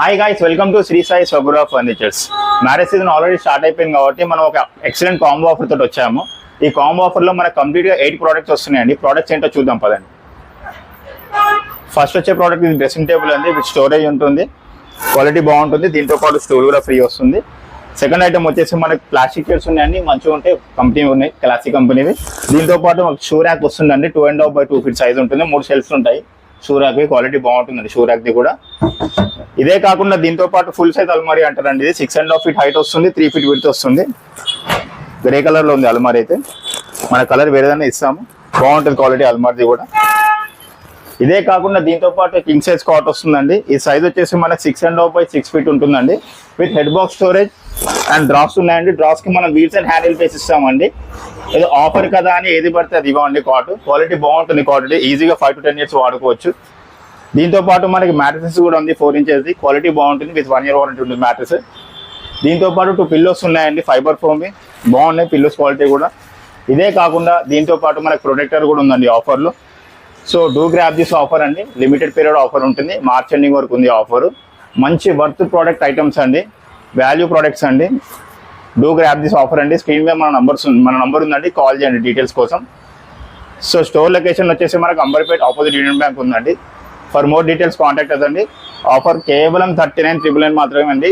Hi guys, welcome to Shri Sai Swagruha furnitures. Marriage season already start అయిపోయింది కాబట్టి మనం ఒక ఎక్సలెంట్ కాంబో ఆఫర్ తోటి వచ్చాము. ఈ కాంబో ఆఫర్ లో మనకు కంప్లీట్ గా 8 ప్రోడక్ట్స్ వస్తున్నాయండి. ప్రోడక్ట్స్ ఏంటో చూద్దాం పదండి. ఫస్ట్ వచ్చే ప్రోడక్ట్ ఇది డ్రెస్సింగ్ టేబుల్ అండి. విత్ స్టోరేజ్ ఉంటుంది, క్వాలిటీ బాగుంటుంది, దీంతో పాటు స్టూల్ కూడా ఫ్రీ వస్తుంది. సెకండ్ ఐటమ్ వచ్చేసి మనకి ప్లాస్టిక్ చైర్స్ ఉన్నాయండి, మంచిగా ఉంటాయి, కంపెనీ ఉన్నాయి, క్లాసిక్ కంపెనీవి. దీంతో పాటు మనకు షూ ర్యాక్ వస్తుందండి, 2.5 by 2 feet సైజ్ ఉంటుంది, 3 షెల్ఫ్స్ ఉంటాయి. షూ ర్యాక్ క్వాలిటీ బాగుంటుందండి, షూ ర్యాక్ ది కూడా. ఇదే కాకుండా దీంతో పాటు ఫుల్ సైజ్ అల్మారీ అంటారండి. ఇది 6.5 feet హైట్ వస్తుంది, 3 feet విడ్త్ వస్తుంది. గ్రే కలర్ లో ఉంది అల్మారీ అయితే. మన కలర్ వేరేదన్నా ఇస్తాము, బాగుంటుంది క్వాలిటీ అల్మారీ కూడా. ఇదే కాకుండా దీంతో పాటు కింగ్ సైజ్ కాట్ వస్తుందండి. ఈ సైజ్ వచ్చేసి మనకి 6.5 by 6 feet ఉంటుందండి. With head box storage and drawers ఉన్నాయండి. డ్రాస్ కి మనం వీల్స్ అండ్ హ్యాండిల్ పేస్ ఇస్తామండి. ఏదో ఆఫర్ కదా అని ఏది పడితే అది ఇవ్వండి. కాట్ క్వాలిటీ బాగుంటుంది, క్వాలిటీ ఈజీగా 5 to 10 years వాడుకోవచ్చు. దీంతో పాటు మనకి మ్యాట్రసెస్ కూడా ఉంది, 4 inches క్వాలిటీ బాగుంటుంది, విత్ 1 year వారంటీ ఉంటుంది మ్యాట్రస్. దీంతో పాటు 2 పిల్లోస్ ఉన్నాయండి, ఫైబర్ ఫోమ్ బాగున్నాయి పిల్లోస్ క్వాలిటీ కూడా. ఇదే కాకుండా దీంతో పాటు మనకి ప్రొటెక్టర్ కూడా ఉందండి ఆఫర్లో. So do grab this offer అండి, లిమిటెడ్ పీరియడ్ ఆఫర్ ఉంటుంది, మార్చ్ ఎండింగ్ వరకు ఉంది ఆఫర్. మంచి వర్త్ ప్రోడక్ట్ ఐటమ్స్ అండి, వాల్యూ ప్రోడక్ట్స్ అండి. డూ గ్రాబ్ దిస్ ఆఫర్ అండి. స్క్రీన్ మీద మన నంబర్ ఉందండి, కాల్ చేయండి డీటెయిల్స్ కోసం. సో స్టోర్ లొకేషన్ వచ్చేసి మనకు అంబర్పేట ఆపోజిట్ యూనియన్ బ్యాంక్ ఉందండి. ఫర్ మోర్ డీటెయిల్స్ కాంటాక్ట్ అదండి. ఆఫర్ కేవలం 39,999 మాత్రమే అండి.